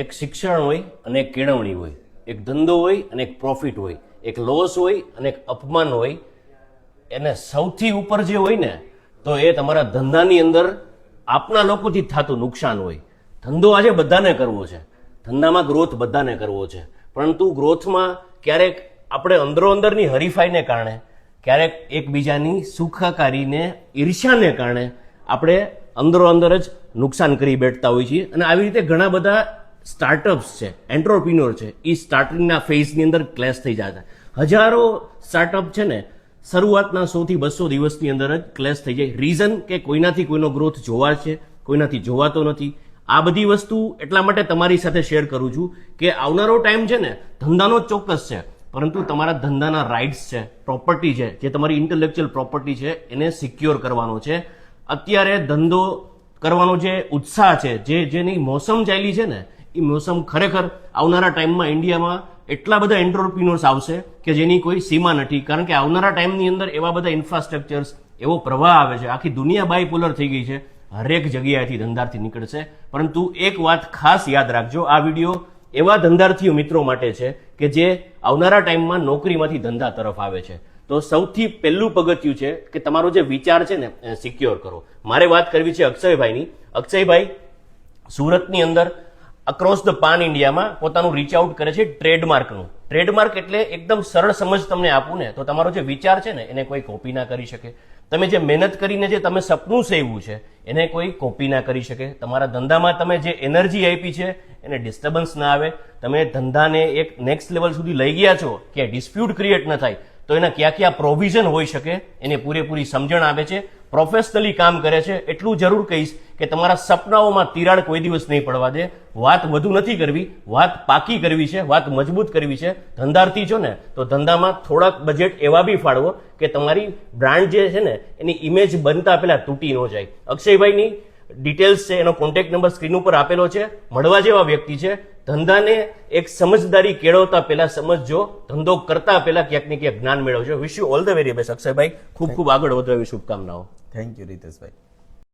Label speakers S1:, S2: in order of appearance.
S1: એક શિક્ષણ હોય અને એક કેળવણી હોય, એક ધંધો હોય અને એક પ્રોફિટ હોય, એક લોસ હોય અને એક અપમાન હોય. એને સૌથી ઉપર જે હોય ને તો એ તમારા ધંધાની અંદર આપના લોકોથી થતું નુકસાન હોય. ધંધો આજે બધાને કરવો છે, ધંધામાં ગ્રોથ બધાને કરવો છે, પરંતુ ગ્રોથમાં ક્યારેક આપણે અંદરો અંદરની હરીફાઈને કારણે, ક્યારેક એકબીજાની સુખાકારીને ઈર્ષ્યાને કારણે આપણે અંદરો અંદર જ નુકસાન કરી બેઠતા હોઈએ છીએ. અને આવી રીતે ઘણા બધા સ્ટાર્ટઅપ્સ છે, એન્ટરપ્રિન્યોર છે, એ સ્ટાર્ટિંગના ફેઝની અંદર ક્લેશ થઈ જાય છે. હજારો સ્ટાર્ટઅપ છે ને શરૂઆતના 100 થી 200 દિવસની અંદર જ ક્લેશ થઈ જાય. રીઝન કે કોઈનાથી કોઈનો ગ્રોથ જોવા છે, કોઈનાથી જોવાતો નથી. આ બધી વસ્તુ એટલા માટે તમારી સાથે શેર કરું છું કે આવનારો ટાઈમ છે ને ધંધાનો જ ચોક્કસ છે, પરંતુ તમારા ધંધાના રાઇટ્સ છે, પ્રોપર્ટી છે, જે તમારી ઇન્ટેલેક્ચ્યુઅલ પ્રોપર્ટી છે, એને સિક્યોર કરવાનો છે. અત્યારે ધંધો કરવાનો જે ઉત્સાહ છે, જેની મોસમ ચાલી છે ને, એ મોસમ ખરેખર આવનારા ટાઈમમાં ઇન્ડિયામાં એટલા બધા એન્ટરપ્રિન્યોર્સ આવશે કે જેની કોઈ સીમા નથી. કારણ કે આવનારા ટાઈમની અંદર એવા બધા ઇન્ફ્રાસ્ટ્રક્ચર્સ, એવો પ્રવાહ આવે છે, આખી દુનિયા બાયપોલર થઈ ગઈ છે, હરેક જગ્યાએથી ધંધાર્થી નીકળશે. પરંતુ એક વાત ખાસ યાદ રાખજો, આ વિડીયો એવા ધંધાર્થીઓ મિત્રો માટે છે કે જે આવનારા ટાઈમમાં નોકરીમાંથી ધંધા તરફ આવે છે. તો સૌથી પહેલું પગથિયું છે કે તમારો જે વિચાર છે ને એને સિક્યોર કરો. મારે વાત કરવી છે અક્ષયભાઈની. અક્ષયભાઈ સુરતની અંદર અક્રોસ ધ પાન ઇન્ડિયામાં પોતાનું રીચ આઉટ કરે છે ટ્રેડમાર્કનું. ટ્રેડમાર્ક એટલે એકદમ સરળ સમજ તમને આપું ને તો તમારો જે વિચાર છે ને એને કોઈ કોપી ના કરી શકે. તમે જે મહેનત કરીને જે તમે સપનું સેવ્યું છે એને કોઈ કોપી ના કરી શકે. તમારા ધંધામાં તમે જે એનર્જી આપી છે એને ડિસ્ટર્બન્સ ના આવે. તમે ધંધાને એક નેક્સ્ટ લેવલ સુધી લઈ ગયા છો કે ડિસ્પ્યુટ ક્રિએટ ન થાય તો એના ક્યાં ક્યાં પ્રોવિઝન હોઈ શકે એને પૂરેપૂરી સમજણ આપે છે. પ્રોફેશનલી કામ કરે છે. એટલું જરૂર કહીશ કે તમારા સપનાઓમાં તિરાડ કોઈ દિવસ નહીં પડવા દે. વાત વધુ નથી કરવી, વાત પાકી કરવી છે, વાત મજબૂત કરવી છે. ધંધાર્થી છો ને તો ધંધામાં થોડાક બજેટ એવા બી ફાળવો કે તમારી બ્રાન્ડ જે છે ને એની ઇમેજ બનતા પહેલા તૂટી ન જાય. અક્ષયભાઈની ડિટેલ્સ છે, એનો કોન્ટેક્ટ નંબર સ્ક્રીન ઉપર આપેલો છે. મળવા જેવા વ્યક્તિ છે. ધંધાને એક સમજદારી કેળવતા પહેલા સમજજો, ધંધો કરતા પહેલા ક્યાંક ને ક્યાંક જ્ઞાન મેળવજો. Wish you all the very best અક્ષયભાઈ. ખૂબ ખૂબ આગળ વધો એવી શુભકામનાઓ.
S2: Thank you Riteshbhai.